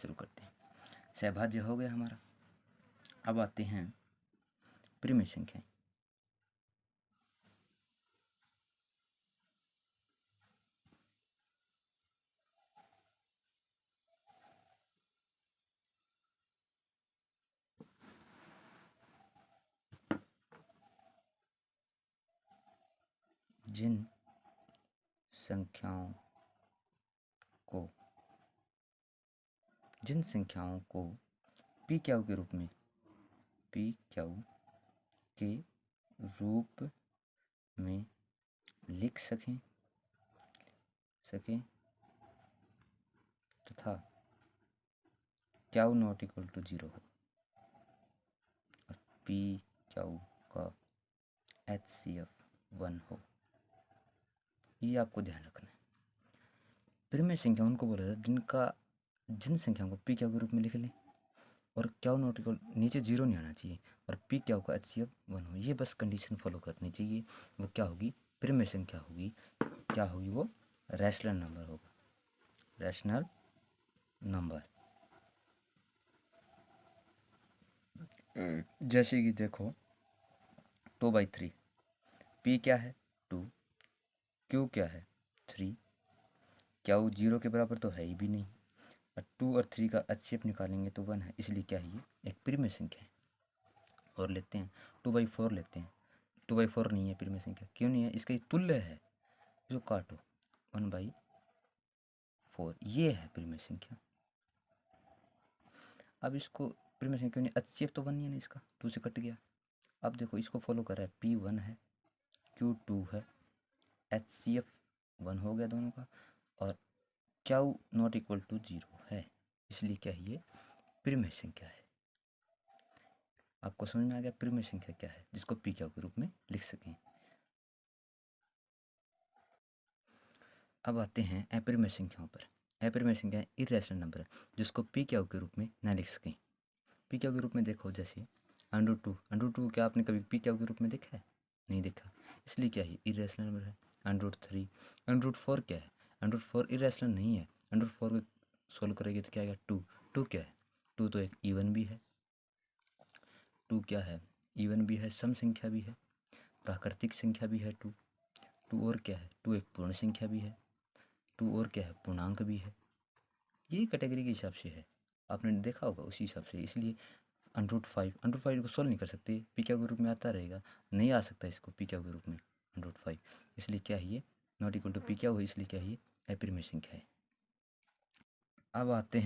शुरू करते हैं। सहभाज्य हो गया हमारा। अब आते हैं परिमेय संख्याएं। जिन संख्याओं को पी क्यू के रूप में लिख सकें तथा क्यू नॉट इक्वल टू 0 हो और पी क्यू का HCF 1 हो, ये आपको ध्यान रखना है। परिमेय संख्या उनको बोला जाता है जिन संख्याओं को पी क्यू के रूप में लिख लें और क्यू नॉट इक्वल नीचे 0 नहीं आना चाहिए और पी क्यू का HCF 1 हो। ये बस कंडीशन फॉलो करनी चाहिए। वो क्या होगी? परिमेय संख्या होगी। क्या होगी वो? रैशनल नंबर होगा। रैशनल नंबर जैसे कि देखो 2/3, पी क्या है 2, क्यू क्या है 3, क्यू 0 के बराबर तो है ही भी नहीं और 2 और 3 का HCF निकालेंगे तो 1 है, इसलिए क्या है ये एक परिमेय संख्या है। और लेते हैं 2/4 लेते हैं। 2/4 नहीं है परिमेय संख्या, क्यों नहीं है? इसका तुल्य है, जो काटो 1/4, ये है परिमेय संख्या। अब इसको परिमेय संख्या क्यों नहीं? HCF तो 1 नहीं है ना, इसका 2 से कट गया। अब देखो इसको फॉलो कर रहा है, P1 है, Q2 है, HCF 1 हो गया दोनों का और क्यू नॉट इक्वल टू 0 है, इसलिए क्या है ये परिमेय संख्या है। आपको समझ में आ गया परिमेय संख्या क्या है जिसको पी क्यू के रूप में लिख सकें। अब आते हैं अपरिमेय संख्याओं पर। अपरिमेय संख्या इर्रेशनल नंबर है जिसको पी क्यू के रूप में ना लिख सकें। पी क्यू के रूप में देखो जैसे √2 क्या आपने कभी पी क्यू के रूप में देखा है? नहीं देखा, इसलिए क्या है इर्रेशनल नंबर है। √3, √4 क्या है? √4 इर्रेशनल नहीं है। √4 को सोल्व करेंगे तो क्या आएगा 2 क्या है? 2 तो एक इवन भी है। 2 क्या है? इवन भी है, सम संख्या भी है, प्राकृतिक संख्या भी है। 2 और क्या है? 2 एक पूर्ण संख्या भी है। 2 और क्या है? पूर्णांक भी है। ये कैटेगरी के हिसाब से है, आपने देखा होगा उसी हिसाब से। इसलिए √5 को सोल्व नहीं कर सकते, पी क्यू के रूप में आता रहेगा, नहीं आ सकता इसको पी क्यू के रूप में √5, इसलिए क्या है ये not equal to P Q है, इसलिए क्या है ये अपरिमेय संख्या है। अब आते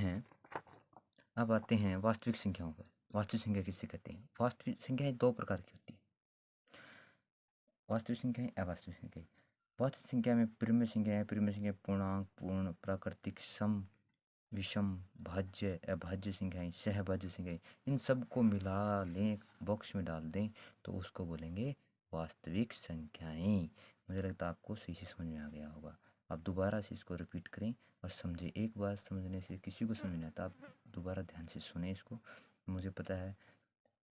हैं वास्तविक संख्याओं पर। वास्तविक संख्या किससे कहते हैं? वास्तविक संख्याएं 2 प्रकार की होती है, वास्तविक संख्याएं, अवास्तविक संख्याएं। वास्तविक संख्या में परिमेय संख्या पूर्णांक, पूर्ण, प्राकृतिक, सम, विषम, भाज्य, अभाज्य संख्याएं, सहभाज्य संख्याएं, इन सब को मिला लें, बॉक्स में डाल दें तो उसको बोलेंगे वास्तविक संख्याएं। मुझे लगता है आपको सही से समझ में आ गया होगा। आप दोबारा से इसको रिपीट करें और समझें। एक बार समझने से किसी को समझ नहीं आता, आप दोबारा ध्यान से सुने इसको, मुझे पता है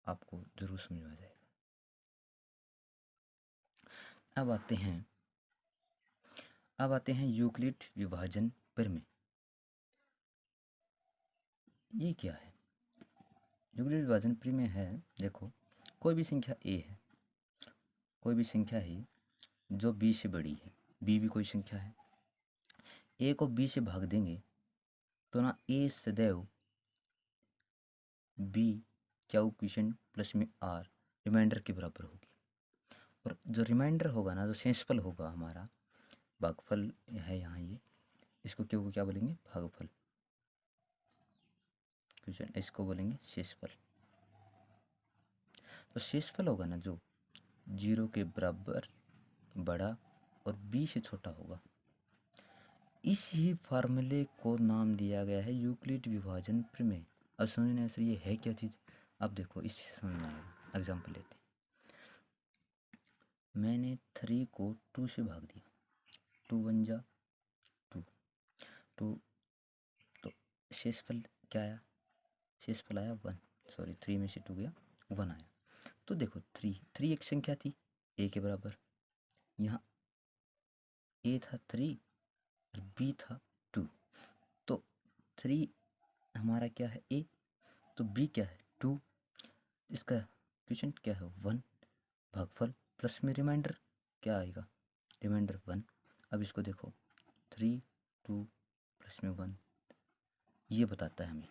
आपको ज़रूर समझ में आ जाएगा। अब आते हैं यूक्लिड विभाजन परिमेय। ये क्या है? यूक्लिड विभाजन परिमेय है, देखो कोई भी संख्या a है, कोई भी संख्या है जो b से बड़ी है, b भी कोई संख्या है, a को b से भाग देंगे तो ना a सदैव b क्यू क्वेश्चन प्लस में r रिमाइंडर के बराबर होगी। और जो रिमाइंडर होगा ना, जो शेषफल होगा हमारा, भागफल है यहाँ ये, इसको क्यों को क्या बोलेंगे? भागफल। क्वेश्चन इसको बोलेंगे शेषफल। तो शेषफल होगा ना जो 0 के बराबर, बड़ा और b से छोटा होगा, इस ही फार्मूले को नाम दिया गया है यूक्लिड विभाजन प्रमेय। अब समझने से ये है क्या चीज़, अब देखो इससे समझ में आएगा। एग्जाम्पल लेते हैं, मैंने 3 को 2 से भाग दिया, 2 1 जा 2, तो शेषफल क्या आया? शेषफल आया 1, सॉरी 3 में से 2 गया 1 आया। तो देखो 3 एक संख्या थी a के बराबर, यहाँ a था 3 और b था 2, तो 3 हमारा क्या है ए, तो बी क्या है 2, इसका क्वेश्चन क्या है 1, भागफल प्लस में रिमाइंडर क्या आएगा, रिमाइंडर 1। अब इसको देखो 3 2 प्लस में 1, ये बताता है हमें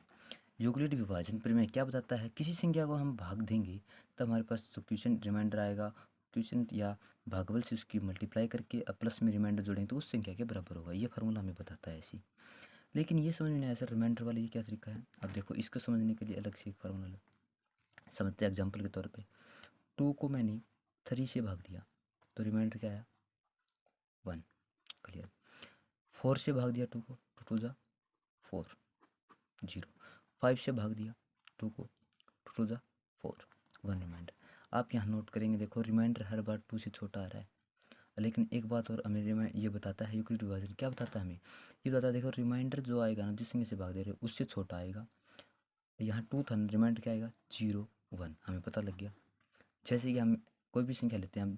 यूक्लिड विभाजन प्रमेय क्या बताता है, किसी संख्या को हम भाग देंगे तब हमारे पास जो क्वेश्चन रिमाइंडर आएगा, क्वेश्चन या भागफल से उसकी मल्टीप्लाई करके अब प्लस में रिमाइंडर जोड़ेंगे तो उस संख्या के बराबर होगा। ये फार्मूला हमें बताता है ऐसी। लेकिन ये समझ में नहीं आया सर रिमाइंडर वाला ये क्या तरीका है। अब देखो इसको समझने के लिए अलग से एक फार्मूला लो, समझते हैं एग्जाम्पल के तौर पे 2 को मैंने 3 से भाग दिया तो रिमाइंडर क्या आया 1, क्लियर। 4 से भाग दिया 2 को, 2 2 जा 4, 0। 5 से भाग दिया 2 को, 2 2 जा 4, 1 रिमाइंडर। आप यहाँ नोट करेंगे, देखो रिमाइंडर हर बार 2 से छोटा आ रहा है। लेकिन एक बात और हमें ये बताता है यूक्लिड विभाजन क्या बताता है हमें, ये बताता है देखो रिमाइंडर जो आएगा ना जिस संख्या से भाग दे रहे हो उससे छोटा आएगा। यहाँ 2 था, रिमाइंडर क्या आएगा 0 1, हमें पता लग गया। जैसे कि हम कोई भी संख्या लेते हैं, हम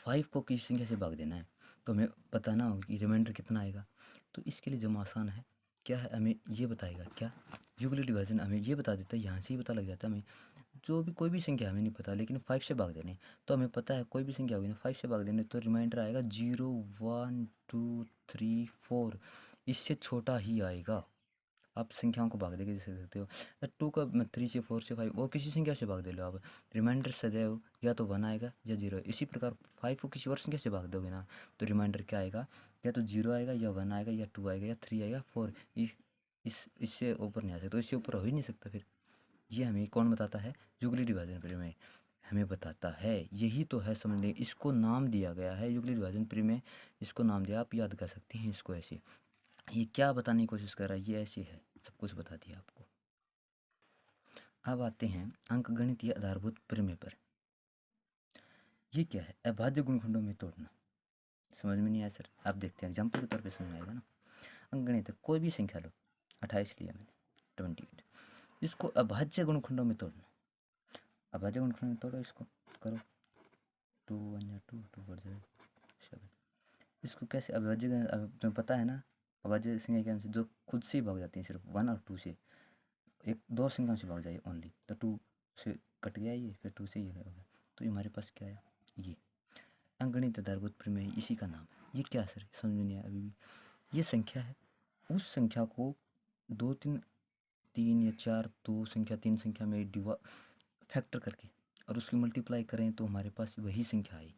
5 को किसी संख्या से भाग देना है तो हमें पता ना हो कि रिमाइंडर कितना आएगा। तो इसके लिए जमा आसान है, क्या है हमें ये बताएगा, क्या यूक्लिड डिवीजन हमें ये बता देता है, यहाँ से ही पता लग जाता है हमें जो भी कोई भी संख्या हमें नहीं पता लेकिन 5 से भाग देने तो हमें पता है कोई भी संख्या होगी ना 5 से भाग देने तो रिमाइंडर आएगा 0 1 2 3 4, इससे छोटा ही आएगा। आप संख्याओं को भाग दे के देख सकते हो, 2 का 3 से 4 से 5 वो किसी संख्या से भाग दे लो आप, रिमाइंडर सदैव या तो 1 आएगा या 0। इसी प्रकार 5 को किसी और संख्या से भाग दोगे ना तो रिमाइंडर क्या आएगा, या तो 0 आएगा या 1 आएगा या 2 आएगा या 3 आएगा 4, इससे ऊपर नहीं आ सकता, तो इससे ऊपर हो ही नहीं सकता। फिर ये हमें कौन बताता है, यूक्लिड विभाजन प्रमेय हमें बताता है। यही तो है, समझ लें इसको नाम दिया गया है यूक्लिड विभाजन प्रमेय, इसको नाम दिया, आप याद कर सकते हैं इसको ऐसे। ये क्या बताने की कोशिश कर रहा है, ये ऐसे है, सब कुछ बता दिया आपको। अब आते हैं अंकगणितीय आधारभूत प्रमेय पर। ये क्या है, अभाज्य गुणखंडों में तोड़ना। समझ में नहीं आया सर, आप देखते हैं एग्जाम्पल के तौर पे समझ में आएगा ना। अंकगणित कोई भी संख्या लो, 28 लिया मैंने 28, इसको अभाज्य गुणखंडों में तोड़ना। अभाज्य गुणखंड में तोड़ो, इसको करो 2 1 या 2 2 4 7। इसको कैसे अभाज्य, तुम्हें पता है ना अभाज्य संख्या क्या है, जो खुद से ही भाग जाती है, सिर्फ 1 और 2 से, एक 2 संख्याओं से भाग जाए ओनली, तो 2 से कट गया ये, फिर 2 से ये हो गया, तो ये हमारे पास क्या आया, ये अंकगणित आधारभूत प्रमेय, इसी का नाम। ये क्या सर समझ में नहीं आया अभी भी। ये संख्या है, उस संख्या को 2 3 3 या 4, 2 संख्या 3 संख्या में फैक्टर करके और उसकी मल्टीप्लाई करें तो हमारे पास वही संख्या आई।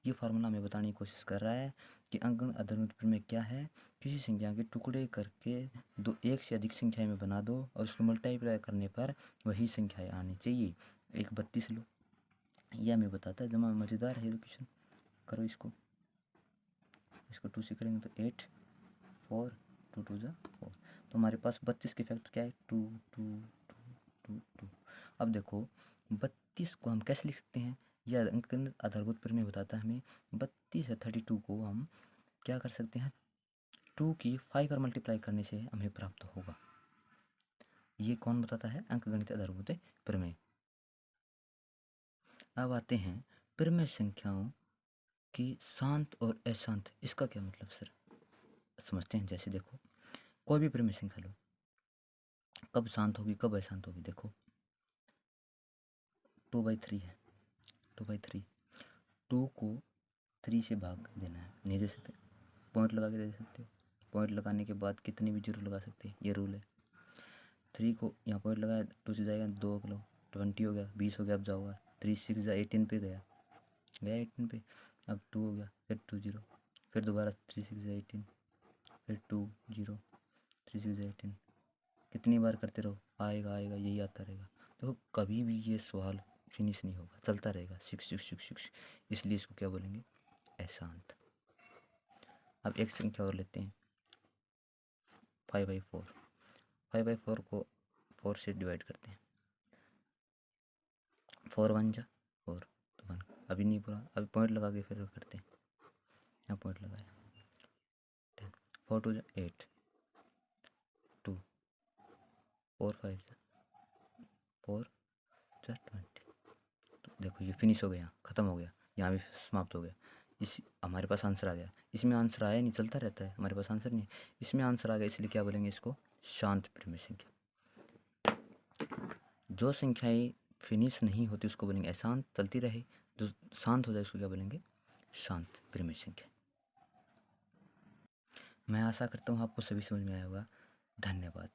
ये फार्मूला हमें बताने की कोशिश कर रहा है कि अंकगणित आधारभूत प्रमेय क्या है, किसी संख्या के टुकड़े करके दो एक से अधिक संख्या में बना दो और उसको मल्टीप्लाई करने पर वही संख्याएँ आनी चाहिए। एक 32 लो, यह हमें बताता है, जमा मज़ेदार है क्वेश्चन, करो इसको 2 से करेंगे तो 8 4 2 2 जा 4, तो हमारे पास 32 के फैक्टर क्या है 2 2 2 2 2। अब देखो 32 को हम कैसे लिख सकते हैं, यह अंकगणित आधारभूत प्रमेय बताता है हमें 32 या 32 को हम क्या कर सकते हैं, 2 की 5 पर मल्टीप्लाई करने से हमें प्राप्त होगा। ये कौन बताता है, अंकगणित आधारभूत प्रमेय। अब आते हैं प्रमेय संख्याओं की शांत और अशांत, इसका क्या मतलब सर, समझते हैं। जैसे देखो कोई भी प्रमेय संख्या लो, कब शांत होगी कब अशांत होगी, देखो 2/3 है, 2/3, 2 को 3 से भाग देना है, नहीं दे सकते, पॉइंट लगा के दे सकते हो, पॉइंट लगाने के बाद कितने भी जीरो लगा सकते हैं, ये रूल है। 3 को यहाँ पॉइंट लगाया, 2 से जाएगा 2 किलो 20 हो गया, 20 हो गया, अब जाओगा 3 6 जा 18 पे गया 18 पे, अब 2 हो गया, फिर 2 0, फिर दोबारा 3 6 जा 18, फिर 2 0 3 6 जा 18, कितनी बार करते रहो, आएगा आएगा यही आता रहेगा। तो कभी भी ये सवाल फिनिश नहीं होगा, चलता रहेगा 6 6 6 6, इसलिए इसको क्या बोलेंगे, अशांत। अब एक संख्या और लेते हैं 5/4, 5/4 को 4 से डिवाइड करते हैं, 4 1 जा 4 तो 1, अभी नहीं पूरा, अभी पॉइंट लगा के फिर करते हैं, यहाँ पॉइंट लगाया 10, 4 2 जा 8 2 4 5 जा 4 जा 20, तो देखो ये फिनिश हो गया, ख़त्म हो गया, यहाँ भी समाप्त हो गया। इस हमारे पास आंसर आ गया। इसमें आंसर आया नहीं, चलता रहता है, हमारे पास आंसर नहीं है। इसमें आंसर आ गया, इसलिए क्या बोलेंगे इसको? शांत परिमेय संख्या। जो संख्याएं फिनिश नहीं होती उसको बोलेंगे अशांत, चलती रहे। जो शांत हो जाए उसको क्या बोलेंगे? शांत परिमेय संख्या। मैं आशा करता हूँ आपको सभी समझ में आया होगा। धन्यवाद।